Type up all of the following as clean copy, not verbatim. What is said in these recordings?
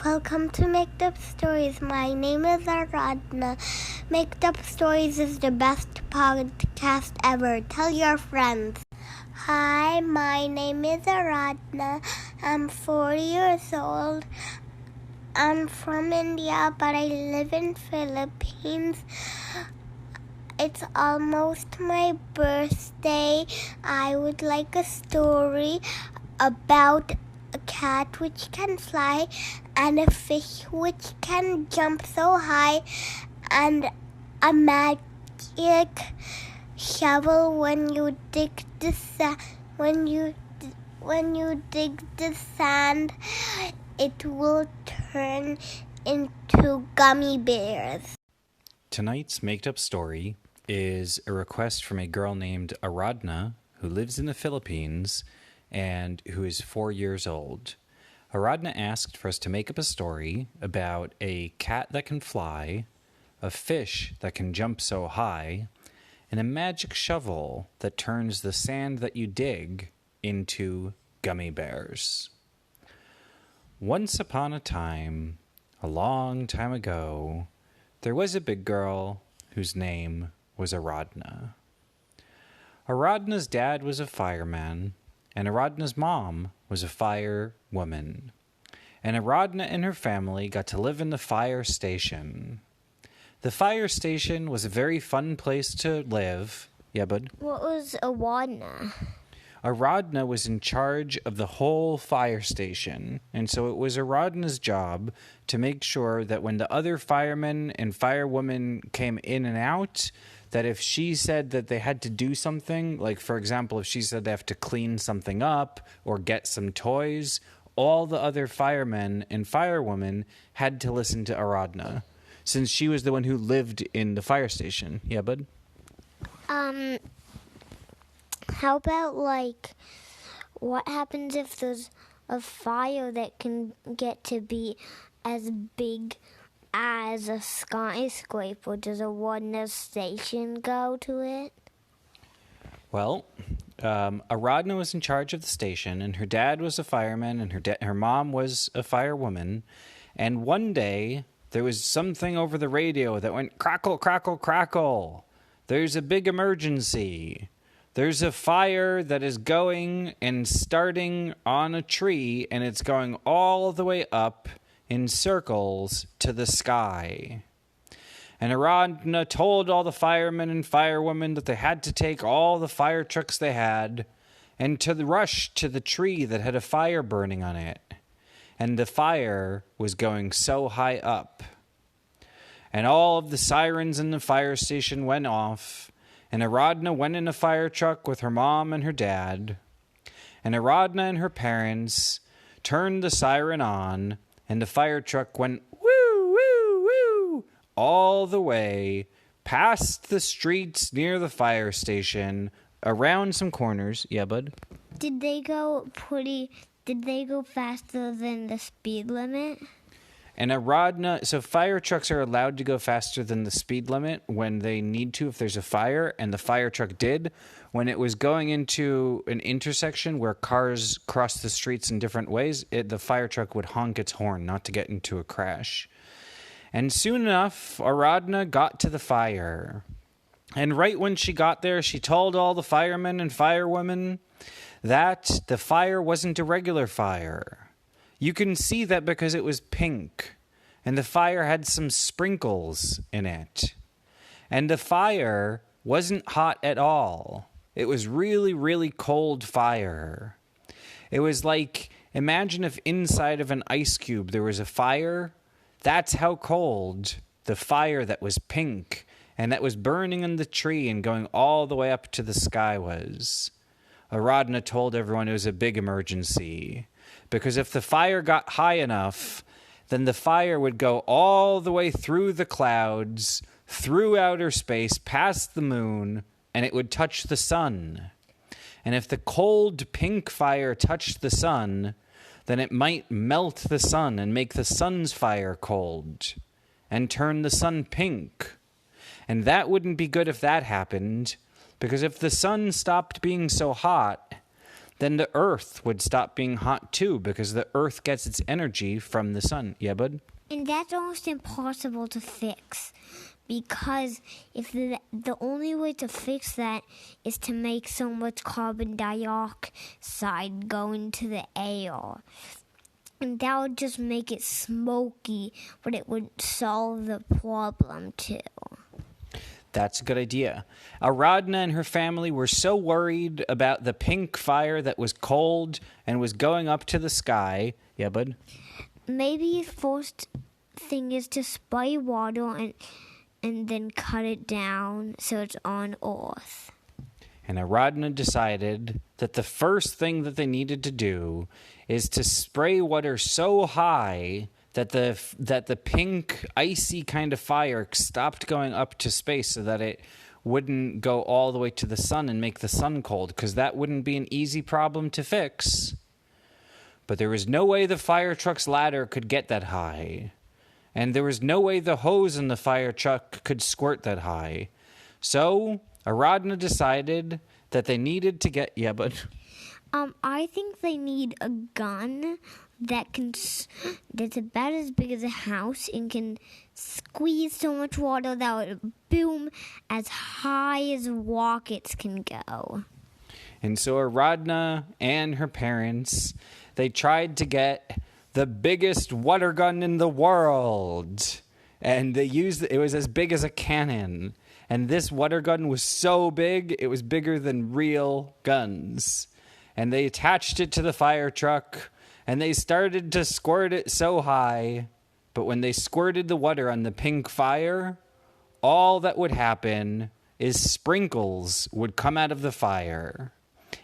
Welcome to Make Up Stories. My name is Aradna. Make Up Stories is the best podcast ever. Tell your friends. Hi, my name is Aradna. I'm 4 years old. I'm from India, but I live in Philippines. It's almost my birthday. I would like a story about a cat which can fly and a fish which can jump so high and a magic shovel when you dig the sand it will turn into gummy bears. Tonight's made-up story is a request from a girl named Aradna who lives in the Philippines and who is 4 years old. Aradna asked for us to make up a story about a cat that can fly, a fish that can jump so high, and a magic shovel that turns the sand that you dig into gummy bears. Once upon a time, a long time ago, there was a big girl whose name was Aradna. Aradna's dad was a fireman, and Aradna's mom was a firewoman. And Aradna and her family got to live in the fire station. The fire station was a very fun place to live. Yeah, bud? What was Aradna? Aradna was in charge of the whole fire station, and so it was Aradna's job to make sure that when the other firemen and firewomen came in and out, that if she said that they had to do something, like for example, if she said they have to clean something up or get some toys, all the other firemen and firewomen had to listen to Aradna, since she was the one who lived in the fire station. Yeah, bud? How about, what happens if there's a fire that can get to be as big as a skyscraper? Does Aradna's station go to it? Well, Aradna was in charge of the station, and her dad was a fireman, and her mom was a firewoman. And one day, there was something over the radio that went crackle, crackle, crackle. There's a big emergency. There's a fire that is going and starting on a tree, and it's going all the way up in circles to the sky. And Aradna told all the firemen and firewomen that they had to take all the fire trucks they had and to rush to the tree that had a fire burning on it. And the fire was going so high up. And all of the sirens in the fire station went off, and Aradna went in a fire truck with her mom and her dad. And Aradna and her parents turned the siren on, and the fire truck went woo, woo, woo, all the way past the streets near the fire station, around some corners. Yeah, bud? Did they go faster than the speed limit? And Aradna, so fire trucks are allowed to go faster than the speed limit when they need to if there's a fire, and the fire truck did. When it was going into an intersection where cars cross the streets in different ways, the fire truck would honk its horn not to get into a crash. And soon enough, Aradna got to the fire. And right when she got there, she told all the firemen and firewomen that the fire wasn't a regular fire. You can see that because it was pink, and the fire had some sprinkles in it. And the fire wasn't hot at all. It was really, really cold fire. It was like, imagine if inside of an ice cube there was a fire. That's how cold the fire that was pink and that was burning in the tree and going all the way up to the sky was. Aradna told everyone it was a big emergency, because if the fire got high enough, then the fire would go all the way through the clouds, through outer space, past the moon, and it would touch the sun. And if the cold pink fire touched the sun, then it might melt the sun and make the sun's fire cold and turn the sun pink. And that wouldn't be good if that happened, because if the sun stopped being so hot, then the earth would stop being hot too, because the earth gets its energy from the sun. Yeah, bud? And that's almost impossible to fix, because if the only way to fix that is to make so much carbon dioxide go into the air. And that would just make it smoky, but it would solve the problem too. That's a good idea. Aradna and her family were so worried about the pink fire that was cold and was going up to the sky. Yeah, bud? Maybe the first thing is to spray water and then cut it down so it's on Earth. And Aradna decided that the first thing that they needed to do is to spray water so high that the pink, icy kind of fire stopped going up to space, so that it wouldn't go all the way to the sun and make the sun cold, because that wouldn't be an easy problem to fix. But there was no way the fire truck's ladder could get that high. And there was no way the hose in the fire truck could squirt that high. So Aradna decided that they needed to get... Yeah, but... I think they need a gun that's about as big as a house and can squeeze so much water that would boom as high as rockets can go. And so Aradna and her parents, they tried to get the biggest water gun in the world. And it was as big as a cannon. And this water gun was so big, it was bigger than real guns. And they attached it to the fire truck, and they started to squirt it so high. But when they squirted the water on the pink fire, all that would happen is sprinkles would come out of the fire,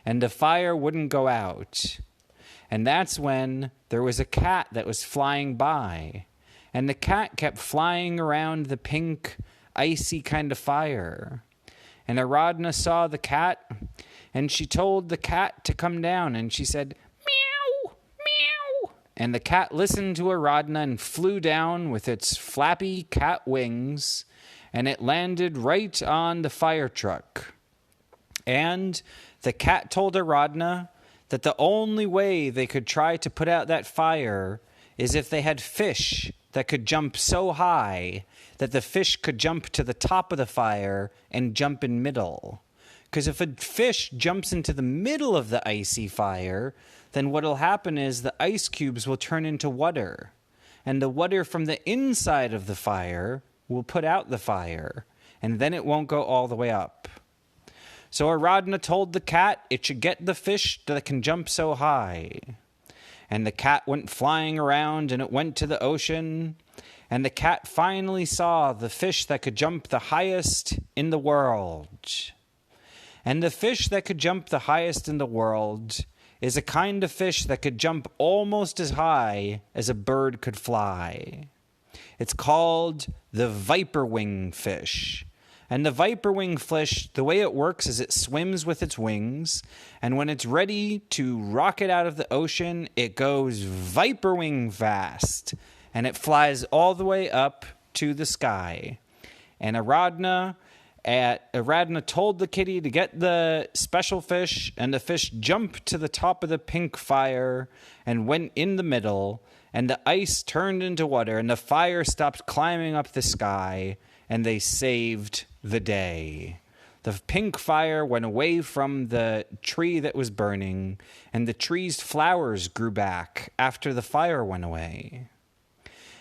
and the fire wouldn't go out. And that's when there was a cat that was flying by, and the cat kept flying around the pink, icy kind of fire. And Aradna saw the cat, and she told the cat to come down, and she said, "Meow, meow." And the cat listened to Aradna and flew down with its flappy cat wings, and it landed right on the fire truck. And the cat told Aradna that the only way they could try to put out that fire is if they had fish that could jump so high that the fish could jump to the top of the fire and jump in middle. Because if a fish jumps into the middle of the icy fire, then what'll happen is the ice cubes will turn into water. And the water from the inside of the fire will put out the fire. And then it won't go all the way up. So Aradna told the cat it should get the fish that can jump so high. And the cat went flying around, and it went to the ocean. And the cat finally saw the fish that could jump the highest in the world. And the fish that could jump the highest in the world is a kind of fish that could jump almost as high as a bird could fly. It's called the viper wing fish. And the viper wing fish, the way it works is it swims with its wings, and when it's ready to rocket out of the ocean, it goes viper wing fast, and it flies all the way up to the sky. And Aradna told the kitty to get the special fish, and the fish jumped to the top of the pink fire and went in the middle, and the ice turned into water, and the fire stopped climbing up the sky, and they saved the day. The pink fire went away from the tree that was burning, and the tree's flowers grew back after the fire went away.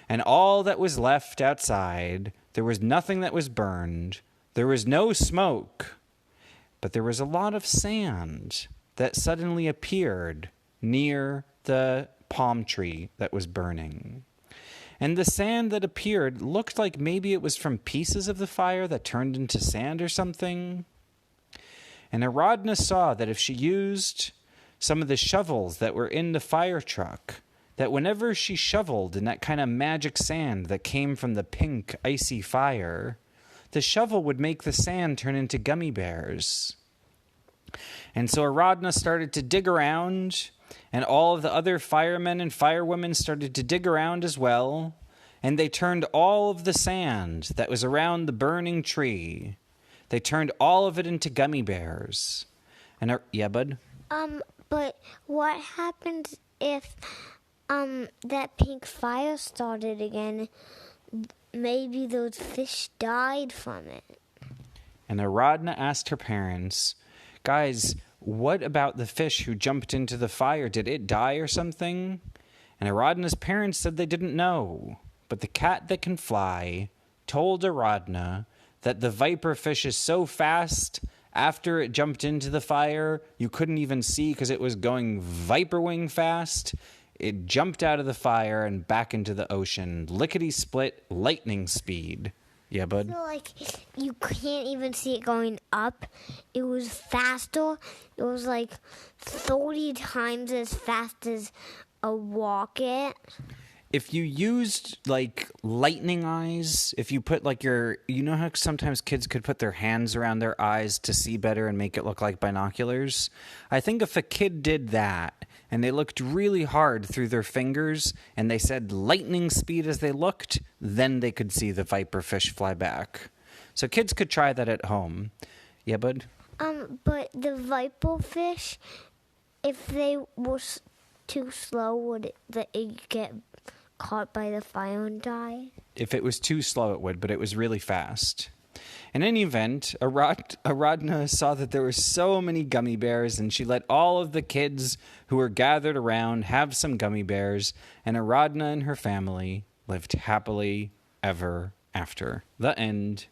And all that was left outside, there was nothing that was burned, there was no smoke, but there was a lot of sand that suddenly appeared near the palm tree that was burning. And the sand that appeared looked like maybe it was from pieces of the fire that turned into sand or something. And Aradna saw that if she used some of the shovels that were in the fire truck, that whenever she shoveled in that kind of magic sand that came from the pink, icy fire, the shovel would make the sand turn into gummy bears. And so Aradna started to dig around, and all of the other firemen and firewomen started to dig around as well, and they turned all of the sand that was around the burning tree, they turned all of it into gummy bears. And yeah, bud? But what happens if that pink fire started again? Maybe those fish died from it. And Aradna asked her parents, guys, what about the fish who jumped into the fire? Did it die or something? And Aradna's parents said they didn't know. But the cat that can fly told Aradna that the viper fish is so fast, after it jumped into the fire, you couldn't even see because it was going viper wing fast. It jumped out of the fire and back into the ocean, lickety-split, lightning speed. Yeah, bud? So, like, you can't even see it going up. It was faster. It was, like, 30 times as fast as a rocket. If you used, like, lightning eyes, if you put, like, you know how sometimes kids could put their hands around their eyes to see better and make it look like binoculars? I think if a kid did that, and they looked really hard through their fingers, and they said lightning speed as they looked, then they could see the viper fish fly back. So kids could try that at home. Yeah, bud? But the viper fish, if they were too slow, would it get caught by the fire and die? If it was too slow, it would, but it was really fast. In any event, Aradna saw that there were so many gummy bears, and she let all of the kids who were gathered around have some gummy bears, and Aradna and her family lived happily ever after. The end.